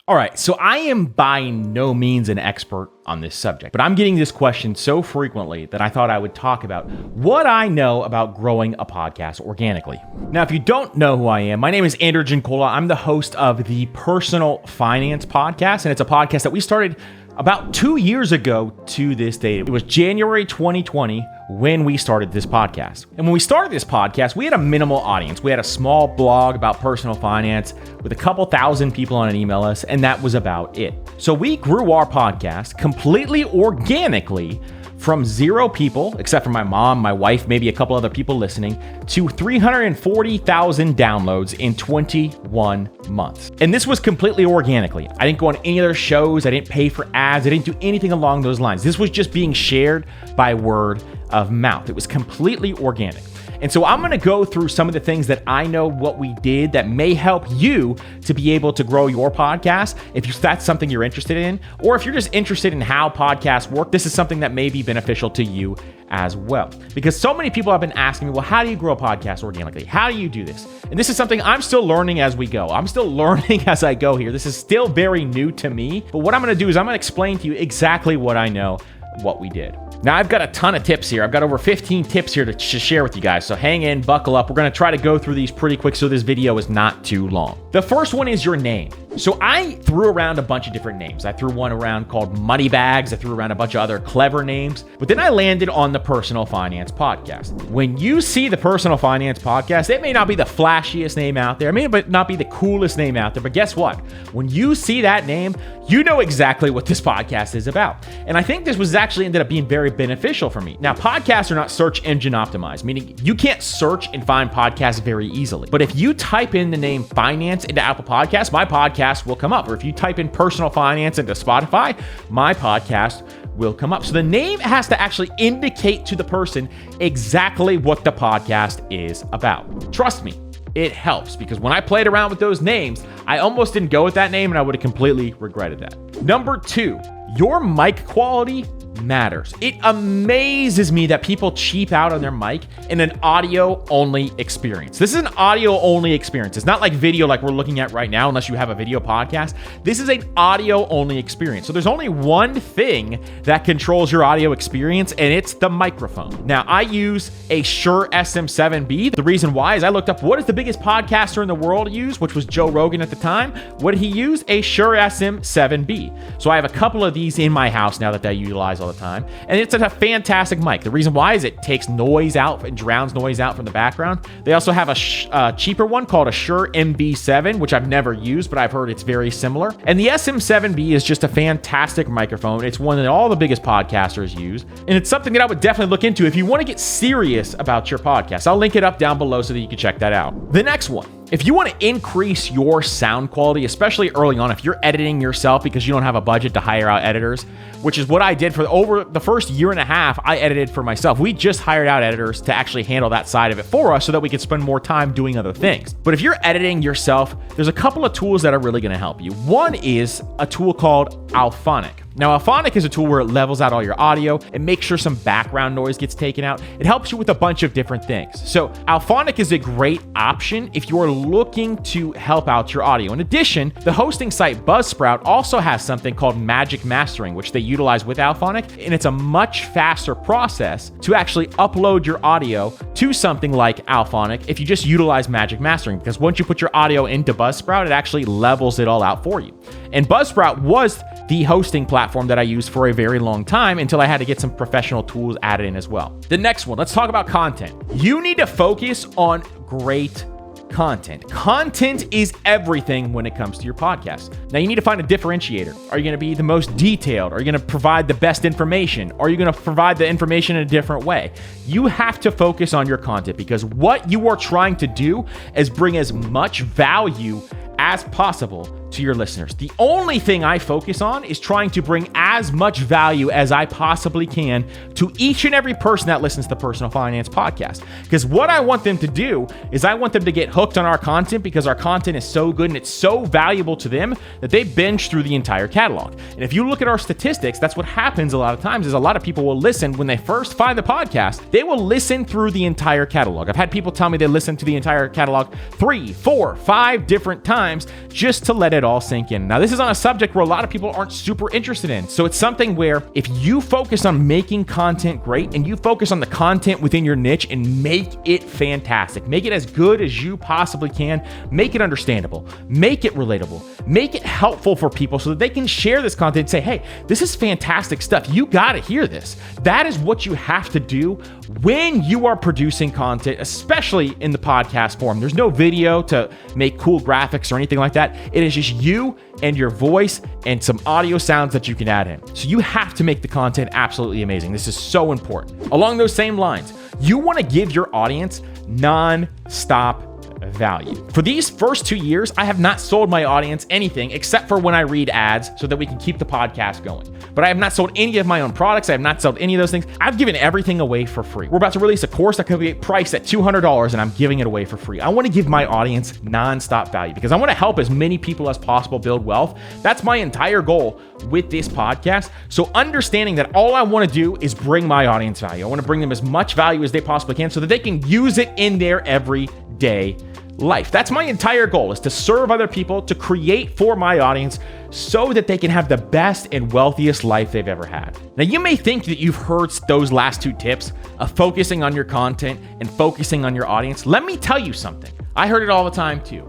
All right, so I am by no means an expert on this subject, but I'm getting this question so frequently that I thought I would talk about what I know about growing a podcast organically. Now, if you don't know who I am, my name is Andrew Gincola. I'm the host of the Personal Finance Podcast, and it's a podcast that we started about 2 years ago to this date. It was January 2020 when we started this podcast. And when we started this podcast, we had a minimal audience. We had a small blog about personal finance with a couple thousand people on an email list, and that was about it. So we grew our podcast completely organically from 0 people, except for my mom, my wife, maybe a couple other people listening, to 340,000 downloads in 21 months. And this was completely organically. I didn't go on any other shows. I didn't pay for ads. I didn't do anything along those lines. This was just being shared by word of mouth. It was completely organic. And so I'm going to go through some of the things that I know what we did that may help you to be able to grow your podcast. If that's something you're interested in, or if you're just interested in how podcasts work, this is something that may be beneficial to you as well. Because so many people have been asking me, well, how do you grow a podcast organically? How do you do this? And this is something I'm still learning as we go. I'm still learning as I go here. This is still very new to me. But what I'm going to do is I'm going to explain to you exactly what I know, what we did. Now, I've got a ton of tips here. I've got over 15 tips here to share with you guys. So hang in, buckle up. We're going to try to go through these pretty quick so this video is not too long. The first one is your name. So I threw around a bunch of different names. I threw one around called Moneybags. I threw around a bunch of other clever names. But then I landed on the Personal Finance Podcast. When you see the Personal Finance Podcast, it may not be the flashiest name out there. It may not be the coolest name out there. But guess what? When you see that name, you know exactly what this podcast is about. And I think this was actually ended up being very beneficial for me. Now, podcasts are not search engine optimized, meaning you can't search and find podcasts very easily. But if you type in the name finance into Apple Podcasts, my podcast will come up. Or if you type in personal finance into Spotify, my podcast will come up. So the name has to actually indicate to the person exactly what the podcast is about. Trust me, it helps, because when I played around with those names, I almost didn't go with that name and I would have completely regretted that. Number 2, your mic quality matters. It amazes me that people cheap out on their mic in an audio-only experience. This is an audio-only experience. It's not like video like we're looking at right now, unless you have a video podcast. This is an audio-only experience. So there's only one thing that controls your audio experience, and it's the microphone. Now, I use a Youre SM7B. The reason why is I looked up what is the biggest podcaster in the world use, which was Joe Rogan at the time. What did he use? A Youre SM7B. So I have a couple of these in my house now that I utilize all the time, and it's a fantastic mic. The reason why is it takes noise out and drowns noise out from the background. They also have a cheaper one called a Youre MB7, which I've never used, but I've heard it's very similar. And the SM7B is just a fantastic microphone. It's one that all the biggest podcasters use, and it's something that I would definitely look into if you want to get serious about your podcast. I'll link it up down below so that you can check that out. The next one, if you want to increase your sound quality, especially early on, if you're editing yourself because you don't have a budget to hire out editors, which is what I did for over the first year and a half, I edited for myself. We just hired out editors to actually handle that side of it for us so that we could spend more time doing other things. But if you're editing yourself, there's a couple of tools that are really going to help you. One is a tool called Alphonic. Now, Alphonic is a tool where it levels out all your audio and makes sure some background noise gets taken out. It helps you with a bunch of different things. So Alphonic is a great option if you're looking to help out your audio. In addition, the hosting site Buzzsprout also has something called Magic Mastering, which they utilize with Alphonic, and it's a much faster process to actually upload your audio to something like Alphonic if you just utilize Magic Mastering, because once you put your audio into Buzzsprout, it actually levels it all out for you. And Buzzsprout was the hosting platform that I used for a very long time until I had to get some professional tools added in as well. The next one, let's talk about content. You need to focus on great content. Content is everything when it comes to your podcast. Now, you need to find a differentiator. Are you going to be the most detailed? Are you going to provide the best information? Are you going to provide the information in a different way? You have to focus on your content, because what you are trying to do is bring as much value as possible to your listeners. The only thing I focus on is trying to bring as much value as I possibly can to each and every person that listens to the Personal Finance Podcast. Because what I want them to do is I want them to get hooked on our content, because our content is so good and it's so valuable to them that they binge through the entire catalog. And if you look at our statistics, that's what happens a lot of times, is a lot of people will listen when they first find the podcast. They will listen through the entire catalog. I've had people tell me they listen to the entire catalog 3, 4, 5 different times just to let it it all sink in. Now, this is on a subject where a lot of people aren't super interested in. So it's something where if you focus on making content great and you focus on the content within your niche and make it fantastic, make it as good as you possibly can, make it understandable, make it relatable, make it helpful for people so that they can share this content and say, hey, this is fantastic stuff. You got to hear this. That is what you have to do when you are producing content, especially in the podcast form. There's no video to make cool graphics or anything like that. It is just you and your voice and some audio sounds that you can add in. So you have to make the content absolutely amazing. This is so important. Along those same lines, you want to give your audience non-stop value. For these first 2 years, I have not sold my audience anything except for when I read ads so that we can keep the podcast going. But I have not sold any of my own products. I have not sold any of those things. I've given everything away for free. We're about to release a course that could be priced at $200 and I'm giving it away for free. I want to give my audience nonstop value because I want to help as many people as possible build wealth. That's my entire goal with this podcast. So understanding that all I want to do is bring my audience value. I want to bring them as much value as they possibly can so that they can use it in their everyday life. That's my entire goal, is to serve other people, to create for my audience so that they can have the best and wealthiest life they've ever had. Now, you may think that you've heard those last two tips of focusing on your content and focusing on your audience. Let me tell you something. I heard it all the time too,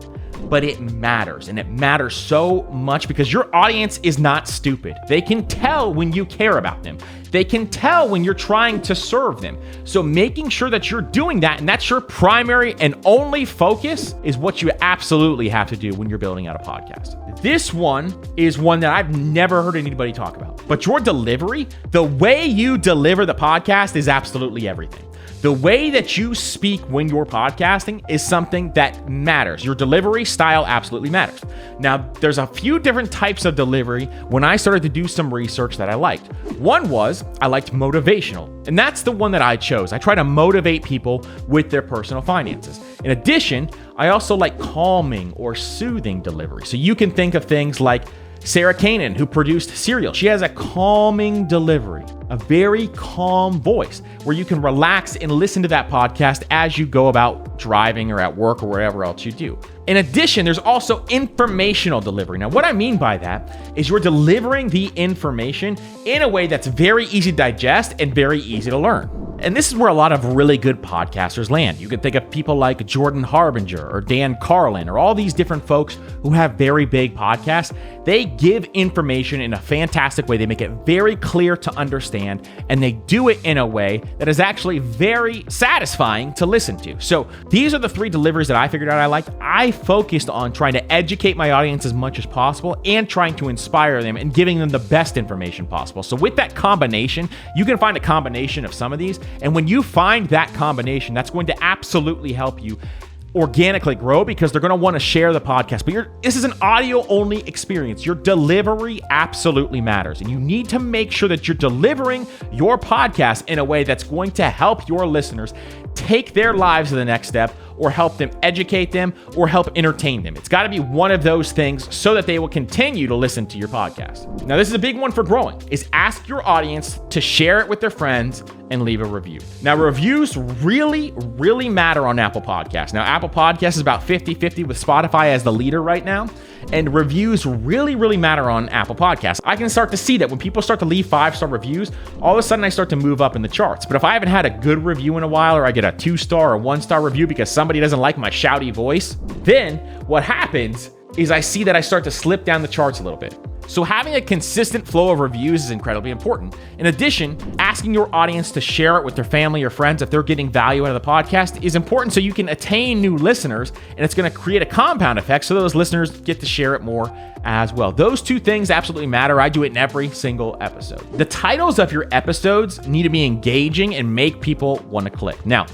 but it matters, and it matters so much because your audience is not stupid. They can tell when you care about them. They can tell when you're trying to serve them. So making sure that you're doing that and that's your primary and only focus is what you absolutely have to do when you're building out a podcast. This one is one that I've never heard anybody talk about. But your delivery, the way you deliver the podcast is absolutely everything. The way that you speak when you're podcasting is something that matters. Your delivery style absolutely matters. Now, there's a few different types of delivery when I started to do some research that I liked. One was I liked motivational, and that's the one that I chose. I try to motivate people with their personal finances. In addition, I also like calming or soothing delivery. So you can think of things like Sarah Kanan, who produced Serial. She has a calming delivery, a very calm voice where you can relax and listen to that podcast as you go about driving or at work or wherever else you do. In addition, there's also informational delivery. Now, what I mean by that is you're delivering the information in a way that's very easy to digest and very easy to learn. And this is where a lot of really good podcasters land. You can think of people like Jordan Harbinger or Dan Carlin or all these different folks who have very big podcasts. They give information in a fantastic way. They make it very clear to understand, and they do it in a way that is actually very satisfying to listen to. So these are the three deliveries that I figured out I liked. I focused on trying to educate my audience as much as possible and trying to inspire them and giving them the best information possible. So with that combination, you can find a combination of some of these. And when you find that combination, that's going to absolutely help you organically grow because they're going to want to share the podcast. But this is an audio only experience. Your delivery absolutely matters. And you need to make sure that you're delivering your podcast in a way that's going to help your listeners take their lives to the next step, or help them educate them, or help entertain them. It's got to be one of those things so that they will continue to listen to your podcast. Now, this is a big one for growing, is ask your audience to share it with their friends and leave a review. Now, reviews really, really matter on Apple Podcasts. Now, Apple Podcasts is about 50-50 with Spotify as the leader right now. And reviews really, really matter on Apple Podcasts. I can start to see that when people start to leave 5-star reviews, all of a sudden I start to move up in the charts. But if I haven't had a good review in a while, or I get a 2-star or 1-star review because somebody doesn't like my shouty voice, then what happens is I see that I start to slip down the charts a little bit. So having a consistent flow of reviews is incredibly important. In addition, asking your audience to share it with their family or friends if they're getting value out of the podcast is important so you can attain new listeners, and it's going to create a compound effect so those listeners get to share it more as well. Those two things absolutely matter. I do it in every single episode. The titles of your episodes need to be engaging and make people want to click. Now,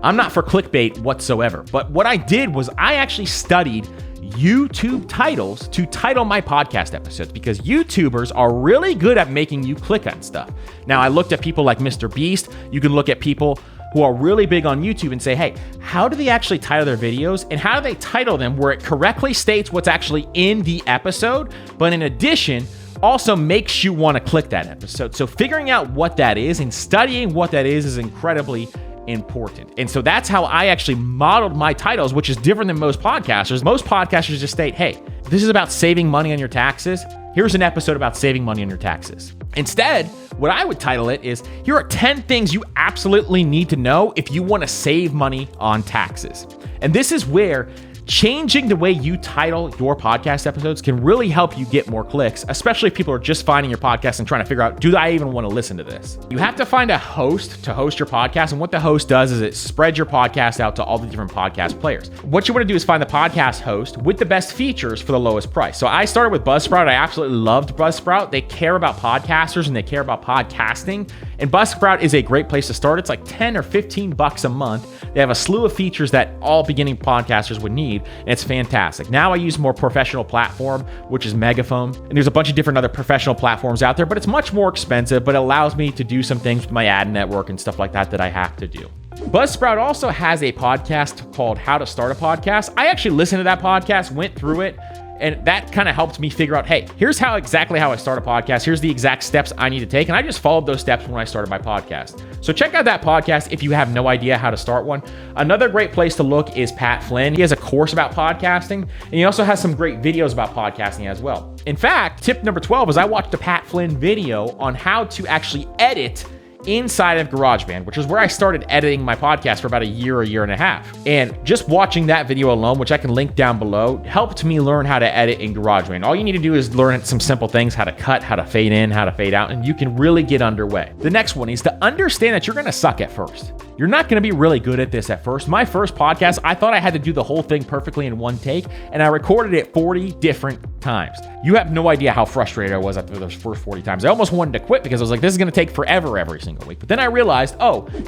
I'm not for clickbait whatsoever, but what I did was I actually studied YouTube titles to title my podcast episodes because YouTubers are really good at making you click on stuff. Now, I looked at people like Mr. Beast. You can look at people who are really big on YouTube and say, hey, how do they actually title their videos? And how do they title them where it correctly states what's actually in the episode, but in addition, also makes you want to click that episode? So figuring out what that is and studying what that is incredibly important. And so that's how I actually modeled my titles, which is different than most podcasters. Most podcasters just state, hey, this is about saving money on your taxes. Here's an episode about saving money on your taxes. Instead, what I would title it is, here are 10 things you absolutely need to know if you want to save money on taxes. And this is where changing the way you title your podcast episodes can really help you get more clicks, especially if people are just finding your podcast and trying to figure out, do I even want to listen to this? You have to find a host to host your podcast. And what the host does is it spreads your podcast out to all the different podcast players. What you want to do is find the podcast host with the best features for the lowest price. So I started with Buzzsprout. I absolutely loved Buzzsprout. They care about podcasters and they care about podcasting. And Buzzsprout is a great place to start. It's like 10 or 15 bucks a month. They have a slew of features that all beginning podcasters would need, and it's fantastic. Now I use a more professional platform, which is Megaphone, and there's a bunch of different other professional platforms out there, but it's much more expensive, but it allows me to do some things with my ad network and stuff like that that I have to do. Buzzsprout also has a podcast called How to Start a Podcast. I actually listened to that podcast, went through it, and that kind of helped me figure out, hey, here's exactly how I start a podcast. Here's the exact steps I need to take. And I just followed those steps when I started my podcast. So check out that podcast if you have no idea how to start one. Another great place to look is Pat Flynn. He has a course about podcasting, and he also has some great videos about podcasting as well. In fact, tip number 12 is I watched a Pat Flynn video on how to actually edit inside of Garageband, which is where I started editing my podcast for about a year and a half. And just watching that video alone, which I can link down below, helped me learn how to edit in Garageband. All you need to do is learn some simple things, how to cut, how to fade in, how to fade out, and you can really get underway. The next one is to understand that you're going to suck at first. You're not going to be really good at this at first. My first podcast, I thought I had to do the whole thing perfectly in one take, and I recorded it 40 different times. You have no idea how frustrated I was after those first 40 times. I almost wanted to quit because I was like, this is going to take forever every single week. But then I realized,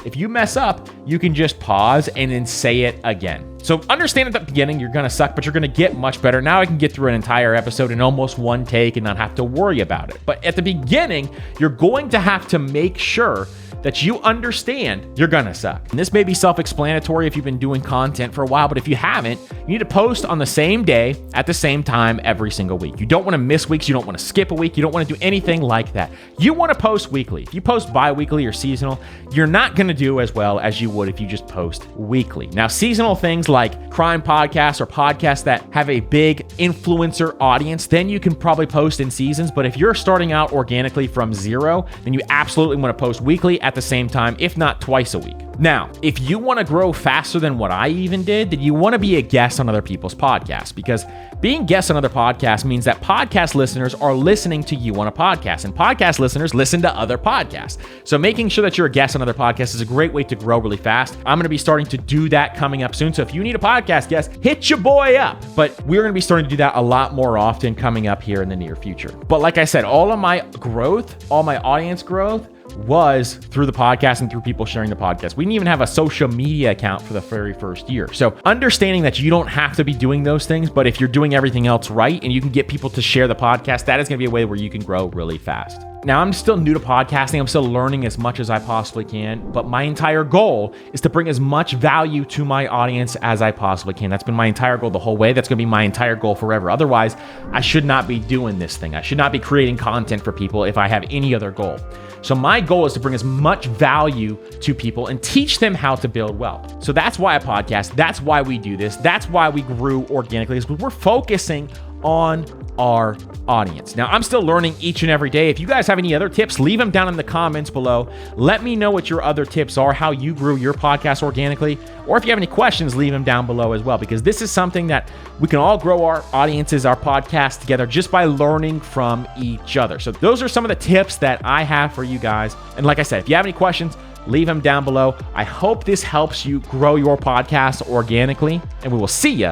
if you mess up, you can just pause and then say it again. So understand at the beginning, you're going to suck, but you're going to get much better. Now I can get through an entire episode in almost one take and not have to worry about it. But at the beginning, you're going to have to make sure that you understand you're gonna suck. And this may be self-explanatory if you've been doing content for a while, but if you haven't, you need to post on the same day at the same time every single week. You don't wanna miss weeks, you don't wanna skip a week, you don't wanna do anything like that. You wanna post weekly. If you post bi-weekly or seasonal, you're not gonna do as well as you would if you just post weekly. Now, seasonal things like crime podcasts or podcasts that have a big influencer audience, then you can probably post in seasons, but if you're starting out organically from zero, then you absolutely wanna post weekly at the same time, if not twice a week. Now, if you want to grow faster than what I even did, then you want to be a guest on other people's podcasts, because being guests on other podcasts means that podcast listeners are listening to you on a podcast, and podcast listeners listen to other podcasts. So making sure that you're a guest on other podcasts is a great way to grow really fast. I'm going to be starting to do that coming up soon. So if you need a podcast guest, hit your boy up. But we're going to be starting to do that a lot more often coming up here in the near future. But like I said, all of my growth, all my audience growth was through the podcast and through people sharing the podcast. We didn't even have a social media account for the very first year. So understanding that you don't have to be doing those things, but if you're doing everything else right and you can get people to share the podcast, that is going to be a way where you can grow really fast. Now, I'm still new to podcasting. I'm still learning as much as I possibly can, but my entire goal is to bring as much value to my audience as I possibly can. That's been my entire goal the whole way. That's going to be my entire goal forever. Otherwise, I should not be doing this thing. I should not be creating content for people if I have any other goal. So my goal is to bring as much value to people and teach them how to build wealth. So that's why I podcast. That's why we do this. That's why we grew organically, is we're focusing on our audience. Now, I'm still learning each and every day. If you guys have any other tips, leave them down in the comments below. Let me know what your other tips are, how you grew your podcast organically, or if you have any questions, leave them down below as well, because this is something that we can all grow our audiences, our podcast together just by learning from each other. So those are some of the tips that I have for you guys. And like I said, if you have any questions, leave them down below. I hope this helps you grow your podcast organically, and we will see you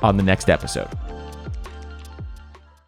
on the next episode.